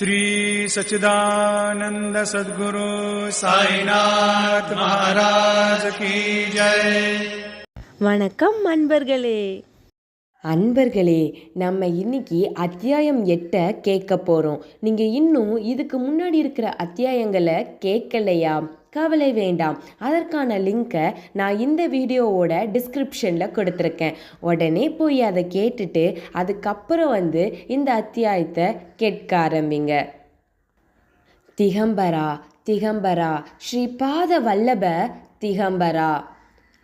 श्री सच्चिदानंद सद्गुरु साईनाथ महाराज की जय. வணக்கம் அன்பர்களே, நம்ம இன்னைக்கு அத்தியாயம் 8 கேட்க போகிறோம். நீங்கள் இன்னும் இதுக்கு முன்னாடி இருக்கிற அத்தியாயங்களை கேட்கலையா? கவலை வேண்டாம், அதற்கான லிங்கை நான் இந்த வீடியோவோட டிஸ்கிரிப்ஷனில் கொடுத்துருக்கேன். உடனே போய் அதை கேட்டுட்டு அதுக்கப்புறம் இந்த அத்தியாயத்தை கேட்க ஆரம்பிங்க. திகம்பரா திகம்பரா ஸ்ரீபாத வல்லப திகம்பரா.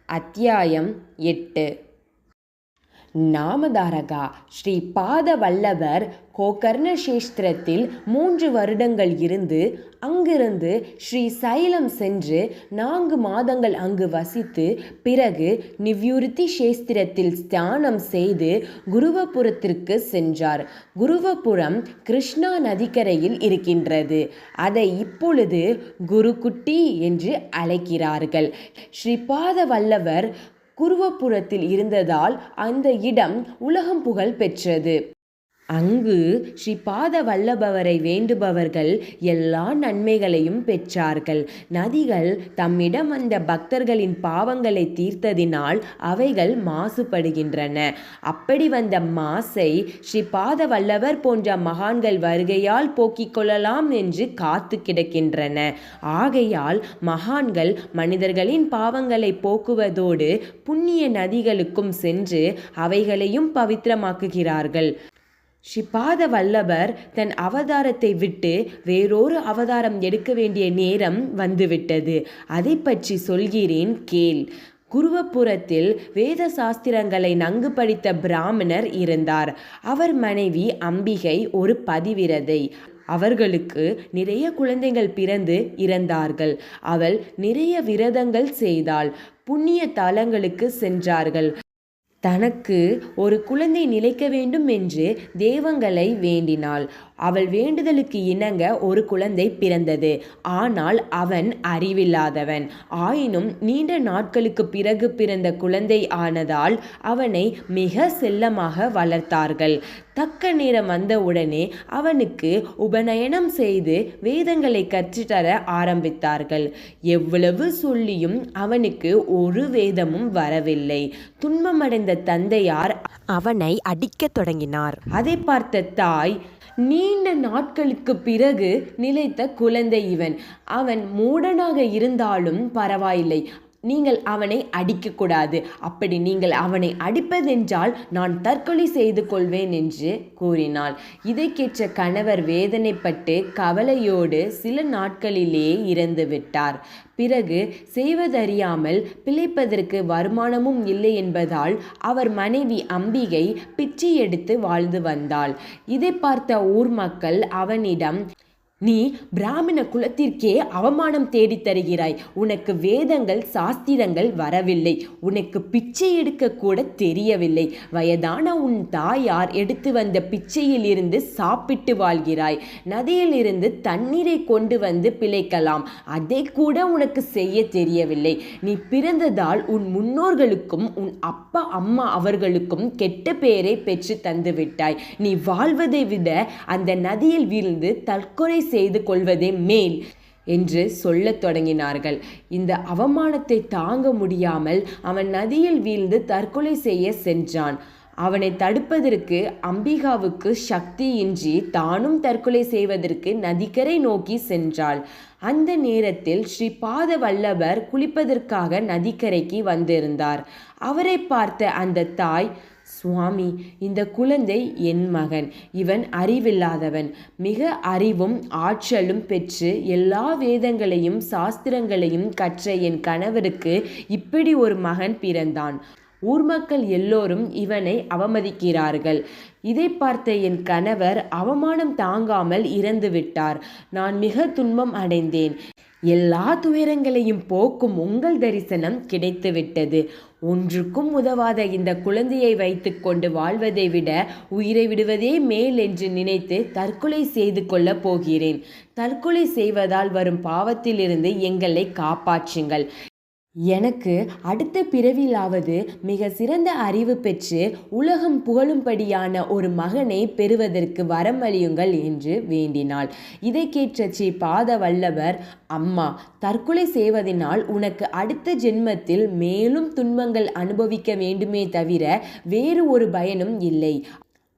அத்தியாயம் 8. நாமதாரகா ஸ்ரீபாத வல்லபர் கோகர்ண சேஸ்திரத்தில் 3 வருடங்கள் இருந்து அங்கிருந்து ஸ்ரீ சைலம் சென்று 4 மாதங்கள் அங்கு வசித்து பிறகு நிவ்யுருத்தி சேஸ்திரத்தில் ஸ்நானம் செய்து குருவபுரத்திற்கு சென்றார். குருவபுரம் கிருஷ்ணா நதிக்கரையில் இருக்கின்றது. அதை இப்பொழுது குருக்குட்டி என்று அழைக்கிறார்கள். ஸ்ரீபாத வல்லவர் குருவபுரத்தில் இருந்ததால் அந்த இடம் உலகம் புகழ் பெற்றது. அங்கு ஸ்ரீபாத வல்லபவரை வேண்டுபவர்கள் எல்லா நன்மைகளையும் பெற்றார்கள். நதிகள் தம்மிடம் வந்த பக்தர்களின் பாவங்களை தீர்த்ததினால் அவைகள் மாசுபடுகின்றன. அப்படி வந்த மாசை ஸ்ரீபாத வல்லவர் போன்ற மகான்கள் வருகையால் போக்கிக் கொள்ளலாம் என்று காத்து கிடக்கின்றன. ஆகையால் மகான்கள் மனிதர்களின் பாவங்களை போக்குவதோடு புண்ணிய நதிகளுக்கும் சென்று அவைகளையும் பவித்திரமாக்குகிறார்கள். ஸ்ரீபாத வல்லபர் தன் அவதாரத்தை விட்டு வேறொரு அவதாரம் எடுக்க வேண்டிய நேரம் வந்துவிட்டது. அதை பற்றி சொல்கிறேன் கேள். குருவபுரத்தில் வேத சாஸ்திரங்களை நன்கு படித்த பிராமணர் இருந்தார். அவர் மனைவி அம்பிகை ஒரு பதிவிரதை. அவர்களுக்கு நிறைய குழந்தைகள் பிறந்து இறந்தார்கள். அவள் நிறைய விரதங்கள் செய்தாள். புண்ணிய தலங்களுக்கு சென்றார்கள். தனக்கு ஒரு குழந்தை நிலைக்க வேண்டும் என்று தேவங்களை வேண்டினாள். அவள் வேண்டுதலுக்கு இணங்க ஒரு குழந்தை பிறந்தது. ஆனால் அவன் அறிவில்லாதவன். ஆயினும் நீண்ட நாட்களுக்கு பிறகு பிறந்த குழந்தை ஆனதால் அவனை மிக செல்லமாக வளர்த்தார்கள். தக்க நேரம் வந்தவுடனே அவனுக்கு உபநயனம் செய்து வேதங்களை கற்றுத்தர ஆரம்பித்தார்கள். எவ்வளவு சொல்லியும் அவனுக்கு ஒரு வேதமும் வரவில்லை. துன்பமடைந்த தந்தையார் அவனை அடிக்கத் தொடங்கினார். அதை பார்த்த தாய், நீண்ட நாட்களுக்கு பிறகு நிலைத்த குழந்தை இவன். அவன் மூடனாக இருந்தாலும் பரவாயில்லை, நீங்கள் அவனை அடிக்கக்கூடாது. அப்படி நீங்கள் அவனை அடிப்பதென்றால் நான் தற்கொலை செய்து கொள்வேன் என்று கூறினாள். இதை கேட்ட கணவர் வேதனைப்பட்டு கவலையோடு சில நாட்களிலேயே இறந்து விட்டார். பிறகு செய்வதறியாமல் பிழைப்பதற்கு வருமானமும் இல்லை என்பதால் அவர் மனைவி அம்பிகை பிச்சை எடுத்து வாழ்ந்து வந்தாள். இதை பார்த்த ஊர் மக்கள் அவனிடம், நீ பிராமண குலத்திற்கே அவமானம் தேடித் தருகிறாய். உனக்கு வேதங்கள் சாஸ்திரங்கள் வரவில்லை. உனக்கு பிச்சை எடுக்க கூட தெரியவில்லை. வயதான உன் தாயார் எடுத்து வந்த பிச்சையில் இருந்து சாப்பிட்டு வாழ்கிறாய். நதியில் இருந்து தண்ணீரை கொண்டு வந்து பிழைக்கலாம். அதை கூட உனக்கு செய்ய தெரியவில்லை. நீ பிறந்ததால் உன் முன்னோர்களுக்கும் உன் அப்பா அம்மா அவர்களுக்கும் கெட்ட பெயரை பெற்று தந்து விட்டாய். நீ வாழ்வதை விட அந்த நதியில் வீழ்ந்து தற்கொலை செய்து கொள்வதே மேல் என்று சொல்லத் தொடங்கினார்கள். இந்த அவமானத்தை தாங்க முடியாமல் அவன் நதியில் வீழ்ந்து தற்கொலை செய்ய சென்றான். அவனை தடுப்பதற்கு அம்பிகாவுக்கு சக்தியின்றி தானும் தற்கொலை செய்வதற்கு நதிக்கரை நோக்கி சென்றாள். அந்த நேரத்தில் ஸ்ரீபாத வல்லபர் குளிப்பதற்காக நதிக்கரைக்கு வந்திருந்தார். அவரை பார்த்த அந்த தாய், சுவாமி, இந்த குழந்தை என் மகன். இவன் அறிவில்லாதவன். மிக அறிவும் ஆற்றலும் பெற்று எல்லா வேதங்களையும் சாஸ்திரங்களையும் கற்ற என் கணவருக்கு இப்படி ஒரு மகன் பிறந்தான். ஊர் மக்கள் எல்லோரும் இவனை அவமதிக்கிறார்கள். இதை பார்த்த என் கணவர் அவமானம் தாங்காமல் இறந்து விட்டார். நான் மிக துன்பம் அடைந்தேன். எல்லா துயரங்களையும் போக்கும் உங்கள் தரிசனம் கிடைத்துவிட்டது. ஒன்றுக்கும் உதவாத இந்த குழந்தையை வைத்து கொண்டு வாழ்வதை விட உயிரை விடுவதே மேல் என்று நினைத்து தற்கொலை செய்து கொள்ளப் போகிறேன். தற்கொலை செய்வதால் வரும் பாவத்திலிருந்து எங்களை காப்பாற்றுங்கள். எனக்கு அடுத்த பிறவிலாவது மிக சிறந்த அறிவு பெற்று உலகம் புகழும்படியான ஒரு மகனை பெறுவதற்கு வரமளியுங்கள் என்று வேண்டினாள். இதை கேட்ட ஸ்ரீ பாத வல்லவர், அம்மா, தற்கொலை செய்வதனால் உனக்கு அடுத்த ஜென்மத்தில் மேலும் துன்பங்கள் அனுபவிக்க வேண்டுமே தவிர வேறு ஒரு பயனும் இல்லை.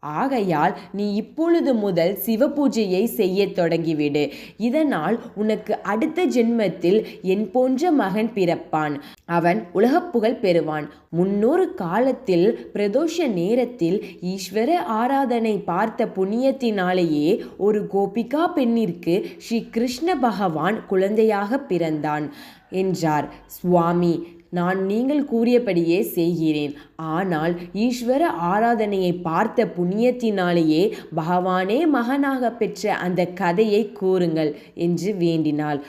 ஆகையால் நீ இப்பொழுது முதல் சிவ பூஜையை செய்ய தொடங்கிவிடு. இதனால் உனக்கு அடுத்த ஜென்மத்தில் என் போன்ற மகன் பிறப்பான். அவன் உலகப்புகழ் பெறுவான். முன்னொரு காலத்தில் பிரதோஷ நேரத்தில் ஈஸ்வர ஆராதனை பார்த்த புண்ணியத்தினாலேயே ஒரு கோபிகா பெண்ணிற்கு ஸ்ரீ கிருஷ்ண பகவான் குழந்தையாக பிறந்தான் என்றார். சுவாமி, நான் நீங்கள் கூறியபடியே செய்கிறேன். ஆனால் ஈஸ்வர ஆராதனையை பார்த்த புண்ணியத்தினாலேயே பகவானே மகனாக பெற்ற அந்த கதையை கூறுங்கள் என்று வேண்டினாள்.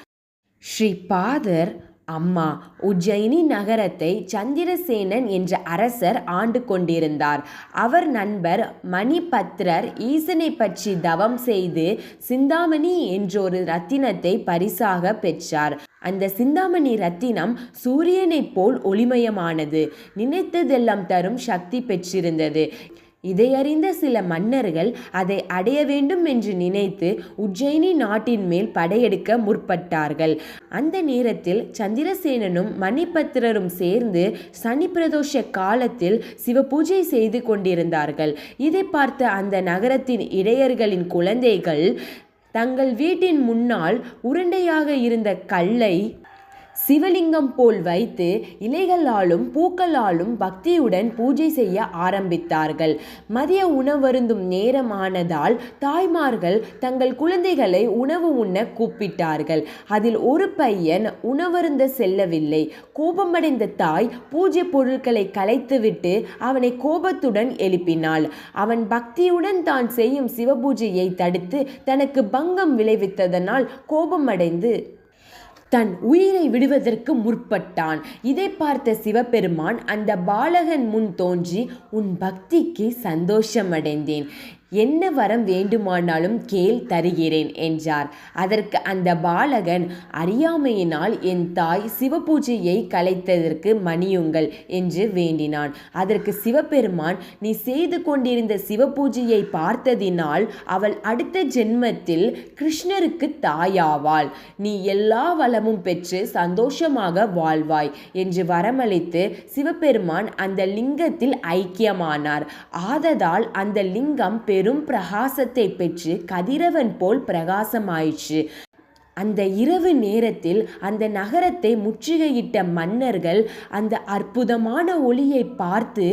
ஸ்ரீபாதர், அம்மா, உஜ்ஜயினி நகரத்தை சந்திரசேனன் என்ற அரசர் ஆண்டு கொண்டிருந்தார். அவர் நண்பர் மணிபத்ரர் ஈசனை பற்றி தவம் செய்து சிந்தாமணி என்றொரு ரத்தினத்தை பரிசாக பெற்றார். அந்த சிந்தாமணி ரத்தினம் சூரியனைப் போல் ஒளிமயமானது, நினைத்ததெல்லாம் தரும் சக்தி பெற்றிருந்தது. இதையறிந்த சில மன்னர்கள் அதை அடைய வேண்டும் என்று நினைத்து உஜ்ஜயினி நாட்டின் மேல் படையெடுக்க முற்பட்டார்கள். அந்த நேரத்தில் சந்திரசேனனும் மணிபத்ரரும் சேர்ந்து சனி பிரதோஷ காலத்தில் சிவபூஜை செய்து கொண்டிருந்தார்கள். இதை பார்த்த அந்த நகரத்தின் இடையர்களின் குழந்தைகள் தங்கள் வீட்டின் முன்னால் உருண்டையாக இருந்த கல்லை சிவலிங்கம் போல் வைத்து இலைகளாலும் பூக்களாலும் பக்தியுடன் பூஜை செய்ய ஆரம்பித்தார்கள். மதிய உணவருந்தும் நேரமானதால் தாய்மார்கள் தங்கள் குழந்தைகளை உணவு உண்ண கூப்பிட்டார்கள். அதில் ஒரு பையன் உணவருந்த செல்லவில்லை. கோபமடைந்த தாய் பூஜை பொருட்களை கலைத்துவிட்டு அவனை கோபத்துடன் எழுப்பினாள். அவன் பக்தியுடன் தான் செய்யும் சிவபூஜையை தடுத்து தனக்கு பங்கம் விளைவித்ததனால் கோபமடைந்து தன் உயிரை விடுவதற்கு முற்பட்டான். இதை பார்த்த சிவபெருமான் அந்த பாலகன் முன் தோன்றி, உன் பக்திக்கு சந்தோஷமடைந்தேன், என்ன வரம் வேண்டுமானாலும் கேள், தருகிறேன் என்றார். அதற்கு அந்த பாலகன், அறியாமையினால் என் தாய் சிவபூஜையை கலைத்ததற்கு மன்னியுங்கள் என்று வேண்டினான். அதற்கு சிவபெருமான், நீ செய்து கொண்டிருந்த சிவபூஜையை பார்த்ததினால் அவள் அடுத்த ஜென்மத்தில் கிருஷ்ணருக்கு தாயாவாள். நீ எல்லா வளமும் பெற்று சந்தோஷமாக வாழ்வாய் என்று வரமளித்து சிவபெருமான் அந்த லிங்கத்தில் ஐக்கியமானார். ஆததால் அந்த லிங்கம் பெரும் பிரகாசத்தை பெற்று கதிரவன் போல் பிரகாசமாயிற்று. அந்த இரவு நேரத்தில் அந்த நகரத்தை முற்றுகையிட்ட மன்னர்கள் அந்த அற்புதமான ஒளியை பார்த்து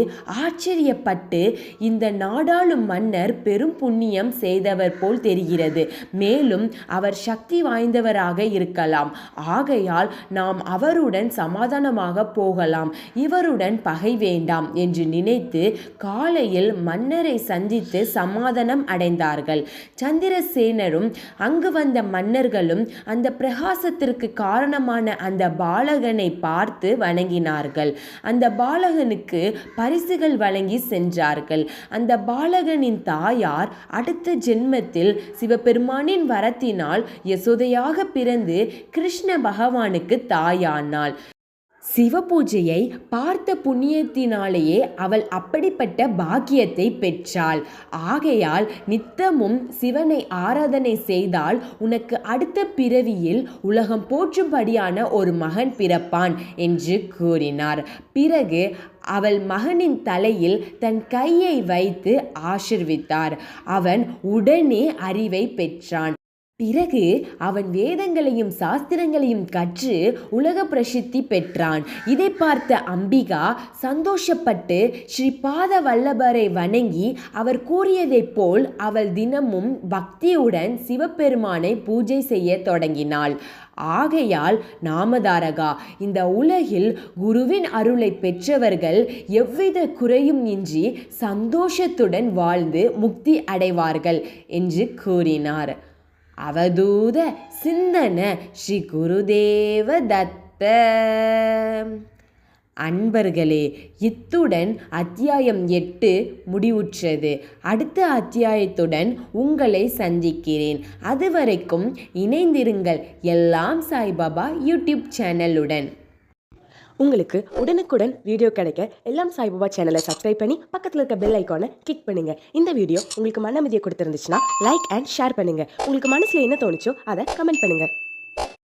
ஆச்சரியப்பட்டு, இந்த நாடாளும் மன்னர் பெரும் புண்ணியம் செய்தவர் போல் தெரிகிறது, மேலும் அவர் சக்தி வாய்ந்தவராக இருக்கலாம், ஆகையால் நாம் அவருடன் சமாதானமாக போகலாம், இவருடன் பகை வேண்டாம் என்று நினைத்து காலையில் மன்னரை சந்தித்து சமாதானம் அடைந்தார்கள். சந்திரசேனரும் அங்கு வந்த மன்னர்களும் அந்த பிரகாசத்திற்கு காரணமான அந்த பாலகனை பார்த்து வணங்கினார்கள். அந்த பாலகனுக்கு பரிசுகள் வழங்கி சென்றார்கள். அந்த பாலகனின் தாயார் அடுத்த ஜென்மத்தில் சிவபெருமானின் வரத்தினால் யசோதையாக பிறந்து கிருஷ்ண பகவானுக்கு தாயானாள். சிவபூஜையை பார்த்த புண்ணியத்தினாலேயே அவள் அப்படிப்பட்ட பாக்கியத்தை பெற்றாள். ஆகையால் நித்தமும் சிவனை ஆராதனை செய்தால் உனக்கு அடுத்த பிறவியில் உலகம் போற்றும்படியான ஒரு மகன் பிறப்பான் என்று கூறினார். பிறகு அவள் மகனின் தலையில் தன் கையை வைத்து ஆசீர்வித்தார். அவன் உடனே அறிவை பெற்றான். பிறகு அவன் வேதங்களையும் சாஸ்திரங்களையும் கற்று உலக பிரசித்தி பெற்றான். இதை பார்த்த அம்பிகா சந்தோஷப்பட்டு ஸ்ரீபாத வல்லபரை வணங்கி அவர் கூறியதைப் போல் அவள் தினமும் பக்தியுடன் சிவபெருமானை பூஜை செய்ய தொடங்கினாள். ஆகையால் நாமதாரகா, இந்த உலகில் குருவின் அருளை பெற்றவர்கள் எவ்வித குறையும் இன்றி சந்தோஷத்துடன் வாழ்ந்து முக்தி அடைவார்கள் என்று கூறினார். அவதூத சிந்தன ஸ்ரீ குருதேவ தத்த. அன்பர்களே, இத்துடன் அத்தியாயம் 8 முடிவுற்றது. அடுத்த அத்தியாயத்துடன் உங்களை சந்திக்கிறேன். அதுவரைக்கும் இணைந்திருங்கள் எல்லாம் சாய்பாபா யூடியூப் சேனலுடன். உங்களுக்கு உடனுக்குடன் வீடியோ கிடைக்க எல்லாம் சாய்பாபா சேனலை சப்ஸ்கிரைப் பண்ணி பக்கத்தில் இருக்க பெல் ஐக்கானை கிளிக் பண்ணுங்க. இந்த வீடியோ உங்களுக்கு மன அமைதியை கொடுத்துருந்துச்சுன்னா லைக் அண்ட் ஷேர் பண்ணுங்க. உங்களுக்கு மனசுல என்ன தோணுச்சோ அதை கமெண்ட் பண்ணுங்க.